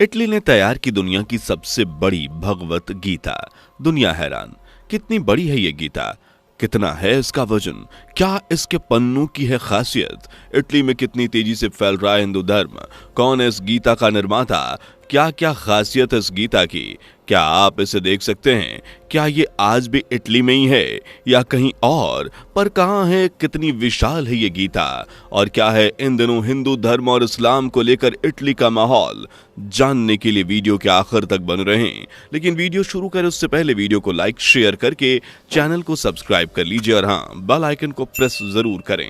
Italy ने तैयार की दुनिया की सबसे बड़ी भगवत गीता। दुनिया हैरान, कितनी बड़ी है ये गीता, कितना है इसका वजन, क्या इसके पन्नों की है खासियत, इटली में कितनी तेजी से फैल रहा है हिंदू धर्म, कौन है इस गीता का निर्माता, क्या क्या खासियत है इस गीता की, क्या आप इसे देख सकते हैं, क्या ये आज भी इटली में ही है या कहीं और, पर कहां है, कितनी विशाल है ये गीता, और क्या है इन दिनों हिंदू धर्म और इस्लाम को लेकर इटली का माहौल, जानने के लिए वीडियो के आखिर तक बने रहें। लेकिन वीडियो शुरू करें उससे पहले वीडियो को लाइक शेयर करके चैनल को सब्सक्राइब कर लीजिए और हाँ, बेल आइकन को प्रेस जरूर करें।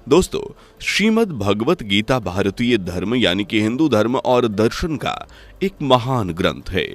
दोस्तों, श्रीमद् भगवत गीता भारतीय धर्म यानी कि हिंदू धर्म और दर्शन का एक महान ग्रंथ है।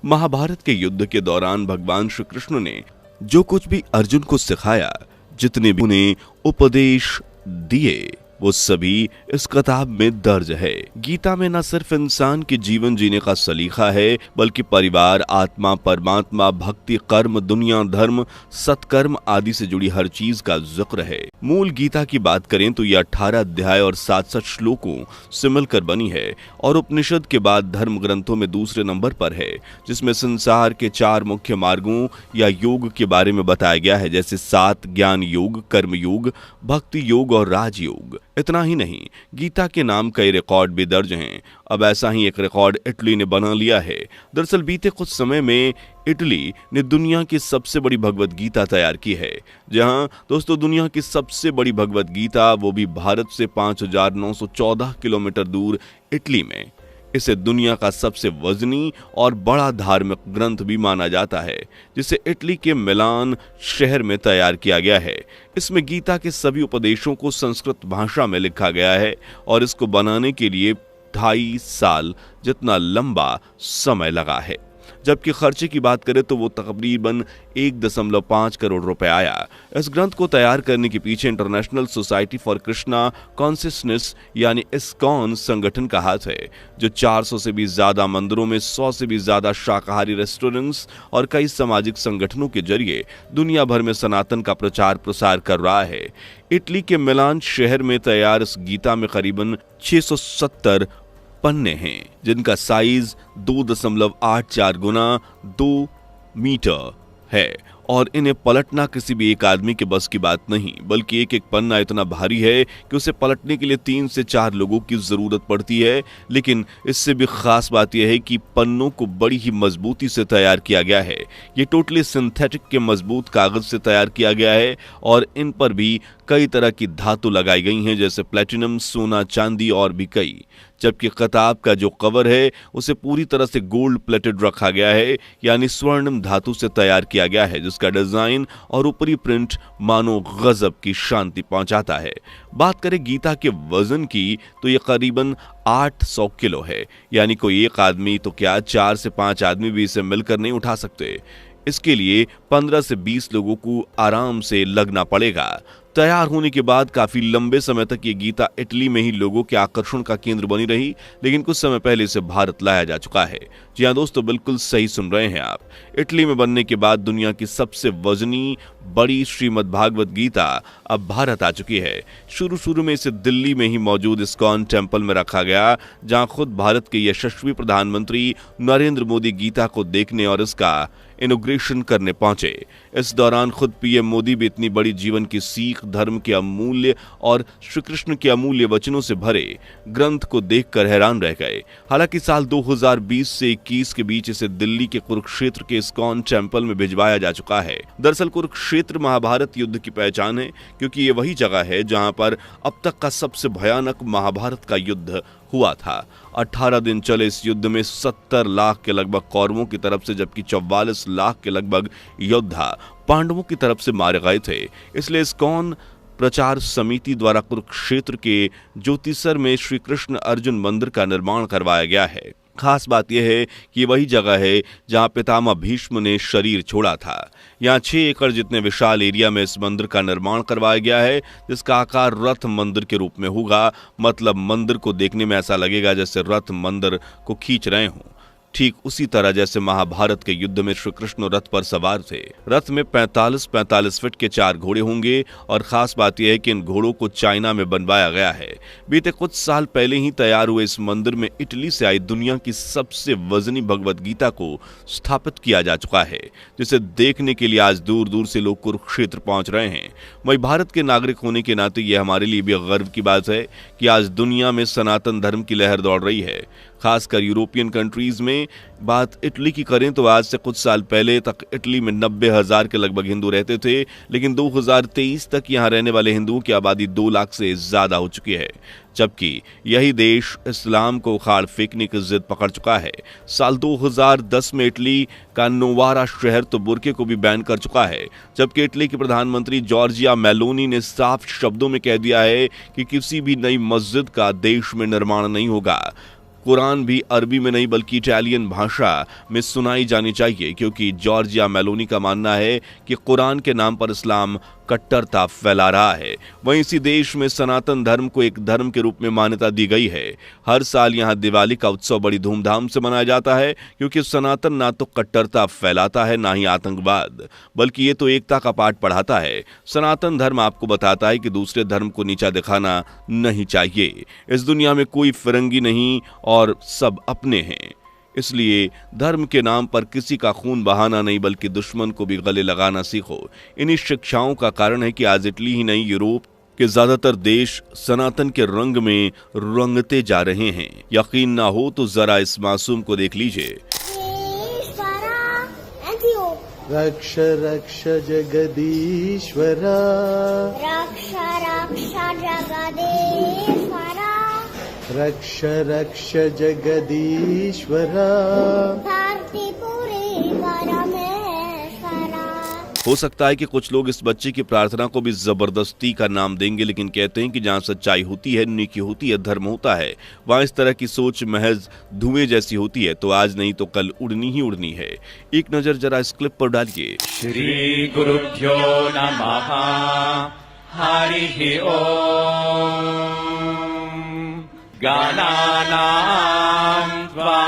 महाभारत के युद्ध के दौरान भगवान श्री कृष्ण ने जो कुछ भी अर्जुन को सिखाया, जितने भी उन्हें उपदेश दिए, वो सभी इस किताब में दर्ज है। गीता में न सिर्फ इंसान के जीवन जीने का सलीका है, बल्कि परिवार, आत्मा, परमात्मा, भक्ति, कर्म, दुनिया, धर्म, सत्कर्म आदि से जुड़ी हर चीज का जिक्र है। मूल गीता की बात करें तो यह 18 अध्याय और 67 श्लोकों से मिलकर बनी है और उपनिषद के बाद धर्म ग्रंथों में दूसरे नंबर पर है, जिसमें संसार के 4 मुख्य मार्गों या योग के बारे में बताया गया है, जैसे 7 ज्ञान योग, कर्म योग, भक्ति योग और राजयोग। इतना ही नहीं, गीता के नाम कई रिकॉर्ड भी दर्ज हैं। अब ऐसा ही एक रिकॉर्ड इटली ने बना लिया है। दरअसल बीते कुछ समय में इटली ने दुनिया की सबसे बड़ी भगवत गीता तैयार की है। जहां दोस्तों, दुनिया की सबसे बड़ी भगवत गीता, वो भी भारत से 5914 किलोमीटर दूर इटली में। इसे दुनिया का सबसे वजनी और बड़ा धार्मिक ग्रंथ भी माना जाता है, जिसे इटली के मिलान शहर में तैयार किया गया है। इसमें गीता के सभी उपदेशों को संस्कृत भाषा में लिखा गया है और इसको बनाने के लिए 2.5 साल जितना लंबा समय लगा है। जबकि खर्चे की बात करें तो वो तकरीबन 1.5 करोड़ रुपए आया। इस ग्रंथ को तैयार करने के पीछे international society for Krishna consciousness यानी इस्कॉन संगठन का हाथ है, जो 400 से भी ज्यादा मंदिरों में 100 से भी ज्यादा शाकाहारी रेस्टोरेंट्स और कई सामाजिक संगठनों के जरिए दुनिया भर में सनातन का प्रचार प्रसार कर रहा है। इटली के मिलान शहर में तैयार इस गीता में करीबन 670 पन्ने हैं, जिनका साइज 2.84 गुना 2 मीटर है और इन्हें पलटना किसी भी एक आदमी के बस की बात नहीं, बल्कि एक एक पन्ना इतना भारी है कि उसे पलटने के लिए 3 से 4 लोगों की जरूरत पड़ती है। लेकिन इससे भी खास बात यह है कि पन्नों को बड़ी ही मजबूती से तैयार किया गया है। ये टोटली सिंथेटिक के मजबूत कागज से तैयार किया गया है और इन पर भी कई तरह की धातु लगाई गई हैं, जैसे प्लेटिनम, सोना, चांदी और भी कई। जबकि किताब का जो कवर है उसे पूरी तरह से गोल्ड प्लेटेड रखा गया है, यानी स्वर्णिम धातु से तैयार किया गया है, जिसका डिजाइन और ऊपरी प्रिंट मानो गजब की शांति पहुंचाता है। बात करें गीता के वजन की तो यह करीबन 800 किलो है, यानी कोई एक आदमी तो क्या 4 से 5 आदमी भी इसे मिलकर नहीं उठा सकते। इसके लिए 15 से 20 लोगों को आराम से लगना पड़ेगा। तैयार होने के बाद काफी लंबे समय तक ये गीता इटली में ही लोगों के आकर्षण का केंद्र बनी रही, लेकिन कुछ समय पहले इसे भारत लाया जा चुका है। जी हाँ दोस्तों, बिल्कुल सही सुन रहे हैं आप। इटली में बनने के बाद दुनिया की सबसे वजनी बड़ी श्रीमद् भागवत गीता अब भारत आ चुकी है। शुरू में इसे दिल्ली में ही मौजूद इस्कॉन टेम्पल में रखा गया, जहां खुद भारत के यशस्वी प्रधानमंत्री नरेंद्र मोदी गीता को देखने और इसका इनॉग्रेशन करने पहुंचे। इस दौरान खुद पीएम मोदी भी इतनी बड़ी जीवन की सीख, धर्म के अमूल्य और श्री कृष्ण के अमूल्य वचनों से भरे ग्रंथ को देखकर हैरान रह गए। हालांकि साल 2020 से 21 के बीच इसे दिल्ली के कुरुक्षेत्र के इस्कॉन टेम्पल में भिजवाया जा चुका है। दरअसल कुरुक्षेत्र महाभारत युद्ध की पहचान है, क्योंकि ये वही जगह है जहां पर अब तक का सबसे भयानक महाभारत का युद्ध हुआ था। 18 दिन चले इस युद्ध में 70 लाख के लगभग कौरवों की तरफ से, जबकि 44 लाख के लगभग योद्धा पांडवों की तरफ से मारे गए थे। इसलिए इस्कॉन प्रचार समिति द्वारा कुरुक्षेत्र के ज्योतिसर में श्री कृष्ण अर्जुन मंदिर का निर्माण करवाया गया है। खास बात यह है कि वही जगह है जहां पितामह भीष्म ने शरीर छोड़ा था। यहाँ 6 एकड़ जितने विशाल एरिया में इस मंदिर का निर्माण करवाया गया है, जिसका आकार रथ मंदिर के रूप में होगा। मतलब मंदिर को देखने में ऐसा लगेगा जैसे रथ मंदिर को खींच रहे हों। ठीक उसी तरह जैसे महाभारत के युद्ध में श्री कृष्ण रथ पर सवार थे। रथ में 45-45 फीट के 4 घोड़े होंगे और खास बात यह है कि इन घोड़ों को चाइना में बनवाया गया है। बीते कुछ साल पहले ही तैयार हुए इस मंदिर में इटली से आई दुनिया की सबसे वजनी भगवत गीता को स्थापित किया जा चुका है, जिसे देखने के लिए आज दूर दूर से लोग कुरुक्षेत्र पहुंच रहे हैं। वही भारत के नागरिक होने के नाते यह हमारे लिए भी गर्व की बात है कि आज दुनिया में सनातन धर्म की लहर दौड़ रही है। खासकर यूरोपियन कंट्रीज में बात इटली की करें तो आज से कुछ साल पहले तक इटली में 90,000 के लगभग हिंदू रहते थे, लेकिन 2023 तक यहां रहने वाले हिंदुओं की आबादी 2 लाख से ज्यादा हो चुकी है, जबकि यही देश इस्लाम को उखाड़ फेंकने की जिद पकड़ चुका है। साल 2010 में इटली का नोवारा शहर तो बुर्के को भी बैन कर चुका है, जबकि इटली के प्रधानमंत्री जॉर्जिया मेलोनी ने साफ शब्दों में कह दिया है कि किसी भी नई मस्जिद का देश में निर्माण नहीं होगा। कुरान भी अरबी में नहीं बल्कि इटालियन भाषा में सुनाई जानी चाहिए, क्योंकि जॉर्जिया मेलोनी का मानना है कि कुरान के नाम पर इस्लाम कट्टरता फैला रहा है। वहीं इसी देश में सनातन धर्म को एक धर्म के रूप में मान्यता दी गई है। हर साल यहां दिवाली का उत्सव बड़ी धूमधाम से मनाया जाता है, क्योंकि सनातन ना तो कट्टरता फैलाता है ना ही आतंकवाद, बल्कि ये तो एकता का पाठ पढ़ाता है। सनातन धर्म आपको बताता है कि दूसरे धर्म को नीचा दिखाना नहीं चाहिए। इस दुनिया में कोई फिरंगी नहीं और सब अपने हैं, इसलिए धर्म के नाम पर किसी का खून बहाना नहीं बल्कि दुश्मन को भी गले लगाना सीखो। इन्हीं शिक्षाओं का कारण है कि आज इटली ही नहीं यूरोप के ज्यादातर देश सनातन के रंग में रंगते जा रहे हैं। यकीन ना हो तो जरा इस मासूम को देख लीजिए। रक्ष रक्ष जगदीश्वरा, रक्ष रक्ष जगदीश्वरा, रक्ष रक्ष जगदीश्वरा, धरतीपुरी परमेश्वरा। हो सकता है कि कुछ लोग इस बच्चे की प्रार्थना को भी जबरदस्ती का नाम देंगे, लेकिन कहते हैं कि जहाँ सच्चाई होती है, नेकी होती है, धर्म होता है, वहाँ इस तरह की सोच महज धुएं जैसी होती है। तो आज नहीं तो कल उड़नी ही उड़नी है। एक नजर जरा इस क्लिप पर डालिए। श्री गुरुभ्यो नमः। हरि ओम। गणानां त्वा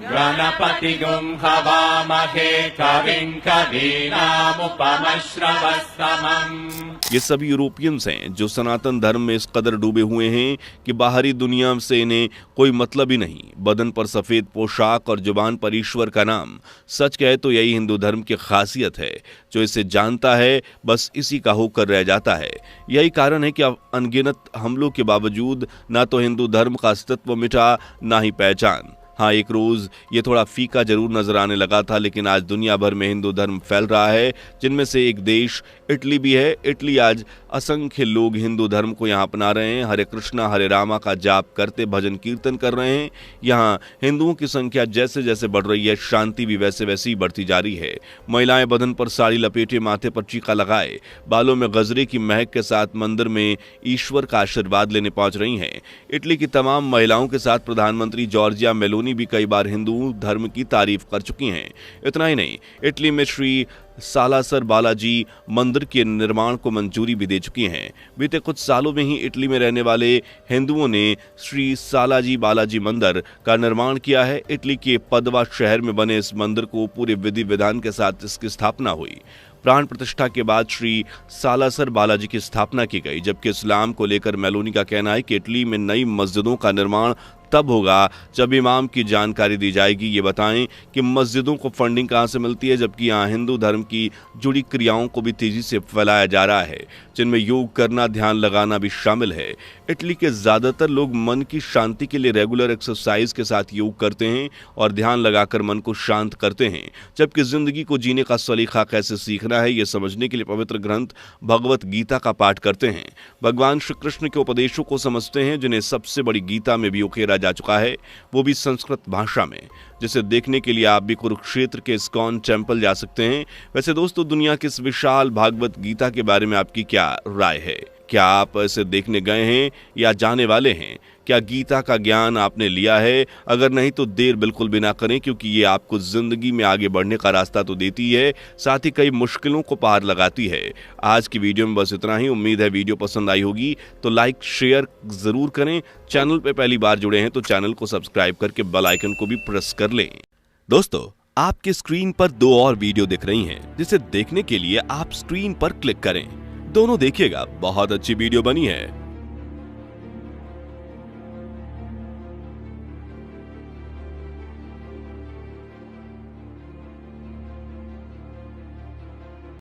गणपतिगुं हवामहे कविं कवीनामुपमश्रवस्तमम्। ये सभी यूरोपियंस हैं जो सनातन धर्म में इस कदर डूबे हुए हैं कि बाहरी दुनिया से इन्हें कोई मतलब ही नहीं। बदन पर सफेद पोशाक और जुबान पर ईश्वर का नाम। सच कहे तो यही हिंदू धर्म की खासियत है। जो इसे जानता है बस इसी का होकर रह जाता है। यही कारण है कि अनगिनत हमलों के बावजूद ना तो हिंदू धर्म का अस्तित्व मिटा ना ही पहचान। हाँ, एक रोज ये थोड़ा फीका जरूर नजर आने लगा था, लेकिन आज दुनिया भर में हिंदू धर्म फैल रहा है, जिनमें से एक देश इटली भी है। इटली आज असंख्य लोग हिंदू धर्म को यहाँ अपना रहे हैं। हरे कृष्णा हरे रामा का जाप करते भजन कीर्तन कर रहे हैं। यहाँ हिंदुओं की संख्या जैसे जैसे बढ़ रही है, शांति भी वैसे वैसे ही बढ़ती जा रही है। महिलाएं बदन पर साड़ी लपेटे, माथे पर टीका लगाए, बालों में गजरे की महक के साथ मंदिर में ईश्वर का आशीर्वाद लेने पहुंच रही हैं। इटली की तमाम महिलाओं के साथ प्रधानमंत्री जॉर्जिया मेलोनी भी कई बार हिंदू धर्म की तारीफ कर चुकी हैं। इतना ही नहीं, इटली में श्री सालासर बालाजी मंदिर के निर्माण को मंजूरी भी दे चुकी हैं। बीते कुछ सालों में ही इटली में रहने वाले हिंदुओं ने श्री सालाजी बालाजी मंदिर का निर्माण किया है। इटली के पदवा शहर में बने इस मंदिर को पूरे विधि विधान के साथ इसकी स्थापना हुई। प्राण प्रतिष्ठा के बाद श्री सालासर बालाजी की स्थापना की गई, जबकि इस्लाम को लेकर मेलोनी का कहना है कि इटली में नई मस्जिदों का निर्माण तब होगा जब इमाम की जानकारी दी जाएगी। ये बताएं कि मस्जिदों को फंडिंग कहां से मिलती है, जबकि यहाँ हिंदू धर्म की जुड़ी क्रियाओं को भी तेजी से फैलाया जा रहा है, जिनमें योग करना, ध्यान लगाना भी शामिल है। इटली के ज्यादातर लोग मन की शांति के लिए रेगुलर एक्सरसाइज के साथ योग करते हैं और ध्यान लगाकर मन को शांत करते हैं, जबकि जिंदगी को जीने का सलीका कैसे सीखना है ये समझने के लिए पवित्र ग्रंथ भगवत गीता का पाठ करते हैं। भगवान श्री कृष्ण के उपदेशों को समझते हैं, जिन्हें सबसे बड़ी गीता में भी उकेरा जा चुका है, वो भी संस्कृत भाषा में, जिसे देखने के लिए आप भी कुरुक्षेत्र के इस्कॉन टेम्पल जा सकते हैं। वैसे दोस्तों, दुनिया की इस विशाल भागवत गीता के बारे में आपकी क्या राय है? क्या आप इसे देखने गए हैं या जाने वाले हैं? क्या गीता का ज्ञान आपने लिया है? अगर नहीं तो देर बिल्कुल भी ना करें, क्योंकि ये आपको जिंदगी में आगे बढ़ने का रास्ता तो देती है, साथ ही कई मुश्किलों को पार लगाती है। आज की वीडियो में बस इतना ही। उम्मीद है वीडियो पसंद आई होगी, तो लाइक शेयर जरूर करें। चैनल पे पहली बार जुड़े हैं तो चैनल को सब्सक्राइब करके बेल आइकन को भी प्रेस कर लें। दोस्तों, आपके स्क्रीन पर 2 और वीडियो दिख रही हैं, जिसे देखने के लिए आप स्क्रीन पर क्लिक करें। दोनों देखिएगा, बहुत अच्छी वीडियो बनी है।